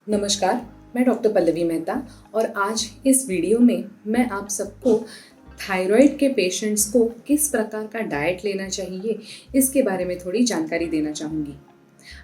नमस्कार, मैं डॉक्टर पल्लवी मेहता और आज इस वीडियो में मैं आप सबको थायराइड के पेशेंट्स को किस प्रकार का डाइट लेना चाहिए इसके बारे में थोड़ी जानकारी देना चाहूँगी।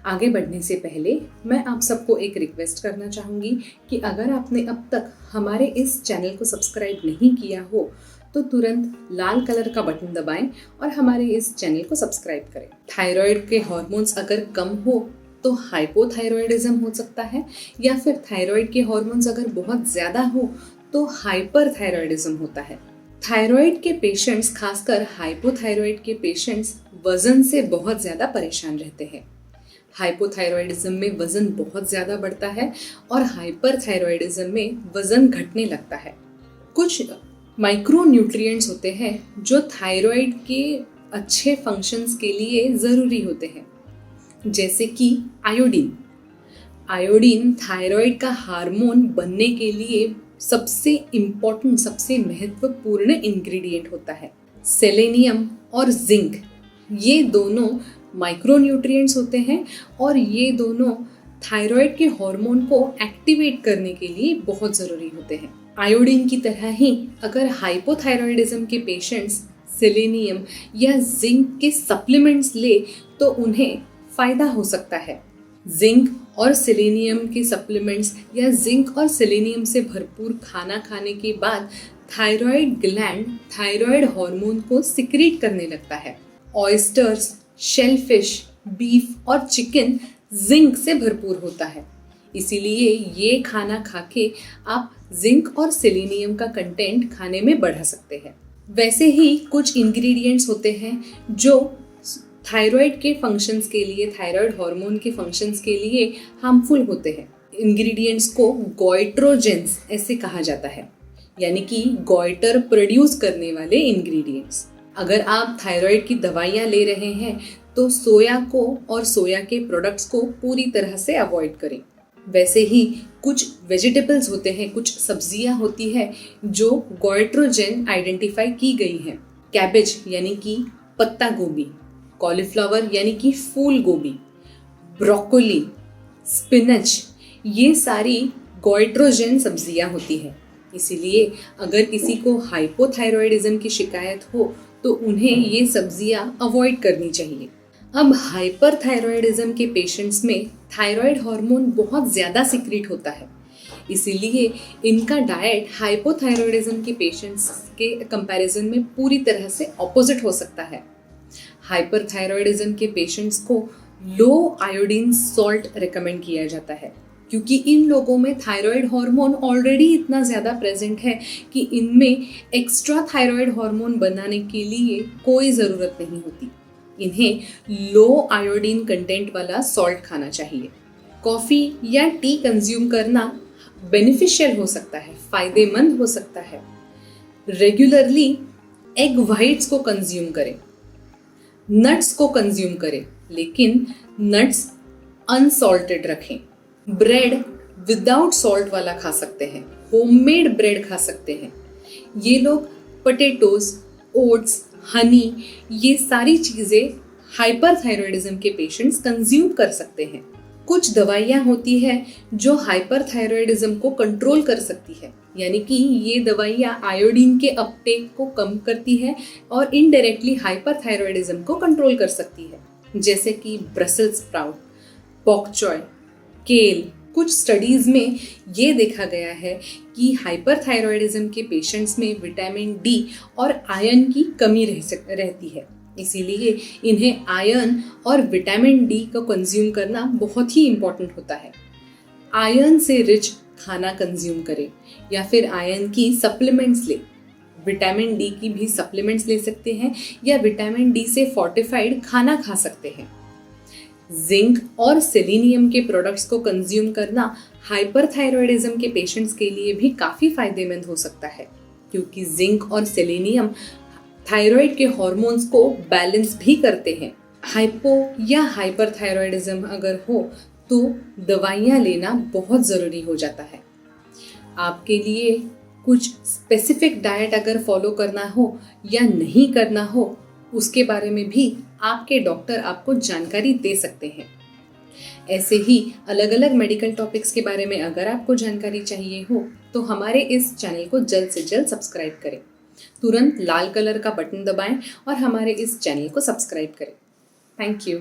आगे बढ़ने से पहले मैं आप सबको एक रिक्वेस्ट करना चाहूँगी कि अगर आपने अब तक हमारे इस चैनल को सब्सक्राइब नहीं किया हो तो तुरंत लाल कलर का बटन दबाएं और हमारे इस चैनल को सब्सक्राइब करें। थायराइड के हार्मोन्स अगर कम हो तो हाइपोथायरॉयडिज्म हो सकता है, या फिर थायराइड के हार्मोन्स अगर बहुत ज़्यादा हो तो हाइपरथायरॉयडिज्म होता है। थायराइड के पेशेंट्स, खासकर हाइपोथायरॉइड के पेशेंट्स, वजन से बहुत ज़्यादा परेशान रहते हैं। हाइपोथायरॉयडिज्म में वजन बहुत ज़्यादा बढ़ता है और हाइपरथायरॉयडिज्म में वजन घटने लगता है। कुछ माइक्रो न्यूट्रिएंट्स होते हैं जो थायराइड के अच्छे फंक्शंस के लिए ज़रूरी होते हैं, जैसे कि आयोडीन। आयोडीन थायराइड का हार्मोन बनने के लिए सबसे इम्पोर्टेंट, सबसे महत्वपूर्ण इंग्रेडिएंट होता है। सेलेनियम और जिंक, ये दोनों माइक्रोन्यूट्रिएंट्स होते हैं और ये दोनों थायराइड के हार्मोन को एक्टिवेट करने के लिए बहुत ज़रूरी होते हैं। आयोडीन की तरह ही अगर हाइपोथायरॉयडिज्म के पेशेंट्स सेलेनियम या जिंक के सप्लीमेंट्स ले तो उन्हें फ़ायदा हो सकता है। जिंक और सेलेनियम के सप्लीमेंट्स या जिंक और सेलेनियम से भरपूर खाना खाने के बाद थायराइड ग्लैंड थायराइड हार्मोन को सिक्रीट करने लगता है। ऑयस्टर्स, शेलफिश, बीफ और चिकन जिंक से भरपूर होता है, इसीलिए ये खाना खाके आप जिंक और सेलेनियम का कंटेंट खाने में बढ़ा सकते हैं। वैसे ही कुछ इंग्रेडिएंट्स होते हैं जो थायराइड के फंक्शंस के लिए, थायराइड हार्मोन के फंक्शंस के लिए हार्मफुल होते हैं। इंग्रेडिएंट्स को गोइट्रोजेंस ऐसे कहा जाता है, यानी कि गोइटर प्रोड्यूस करने वाले इंग्रेडिएंट्स। अगर आप थायराइड की दवाइयाँ ले रहे हैं तो सोया को और सोया के प्रोडक्ट्स को पूरी तरह से अवॉइड करें। वैसे ही कुछ वेजिटेबल्स होते हैं, कुछ सब्जियां होती है जो गोइट्रोजेन आइडेंटिफाई की गई हैं। कैबेज यानी कि पत्ता गोभी, कॉलीफ्लावर यानी कि फूल गोभी, ब्रोकोली, स्पिनच, ये सारी गोइट्रोजेन सब्जियां होती हैं। इसीलिए अगर किसी को हाइपोथायरॉयडिज्म की शिकायत हो तो उन्हें ये सब्जियां अवॉइड करनी चाहिए। अब हाइपरथायरॉयडिज्म के पेशेंट्स में थायराइड हार्मोन बहुत ज़्यादा सिक्रीट होता है, इसीलिए इनका डाइट हाइपोथायरॉयडिज्म के पेशेंट्स के कंपैरिजन में पूरी तरह से ऑपोजिट हो सकता है। हाइपरथायरॉयडिज्म के पेशेंट्स को लो आयोडीन सॉल्ट रिकमेंड किया जाता है, क्योंकि इन लोगों में थायराइड हार्मोन ऑलरेडी इतना ज़्यादा प्रेजेंट है कि इनमें एक्स्ट्रा थायराइड हार्मोन बनाने के लिए कोई ज़रूरत नहीं होती। इन्हें लो आयोडीन कंटेंट वाला सॉल्ट खाना चाहिए। कॉफ़ी या टी कंज्यूम करना बेनिफिशियल हो सकता है, फ़ायदेमंद हो सकता है। रेगुलरली एग वाइट्स को कंज्यूम करें, नट्स को कंज्यूम करें, लेकिन नट्स अनसॉल्टेड रखें। ब्रेड विदाउट सॉल्ट वाला खा सकते हैं, होममेड ब्रेड खा सकते हैं। ये लोग पोटैटोज, ओट्स, हनी, ये सारी चीज़ें हाइपरथायरॉयडिज्म के पेशेंट्स कंज्यूम कर सकते हैं। कुछ दवाइयाँ होती है जो हाइपरथायरॉयडिज्म को कंट्रोल कर सकती है, यानी कि ये दवाइयाँ आयोडीन के अपटेक को कम करती है और इनडायरेक्टली हाइपरथायरॉयडिज्म को कंट्रोल कर सकती है, जैसे कि ब्रसेल्स स्प्राउट, पॉक चॉय, केल। कुछ स्टडीज़ में ये देखा गया है कि हाइपरथायरॉयडिज्म के पेशेंट्स में विटामिन डी और आयरन की कमी रहती है, इसीलिए इन्हें आयरन और विटामिन डी को कंज्यूम करना बहुत ही इम्पोर्टेंट होता है। आयरन से रिच खाना कंज्यूम करें या फिर आयरन की सप्लीमेंट्स ले। विटामिन डी की भी सप्लीमेंट्स ले सकते हैं या विटामिन डी से फोर्टिफाइड खाना खा सकते हैं। जिंक और सेलेनियम के प्रोडक्ट्स को कंज्यूम करना हाइपरथायरॉयडिज्म के पेशेंट्स के लिए भी काफ़ी फायदेमंद हो सकता है, क्योंकि जिंक और सेलेनियम थायराइड के हार्मोन्स को बैलेंस भी करते हैं। हाइपो या हाइपरथायरॉयडिज्म अगर हो तो दवाइयाँ लेना बहुत ज़रूरी हो जाता है। आपके लिए कुछ स्पेसिफिक डाइट अगर फॉलो करना हो या नहीं करना हो, उसके बारे में भी आपके डॉक्टर आपको जानकारी दे सकते हैं। ऐसे ही अलग अलग मेडिकल टॉपिक्स के बारे में अगर आपको जानकारी चाहिए हो तो हमारे इस चैनल को जल्द से जल्द सब्सक्राइब करें। तुरंत लाल कलर का बटन दबाएं और हमारे इस चैनल को सब्सक्राइब करें। Thank you.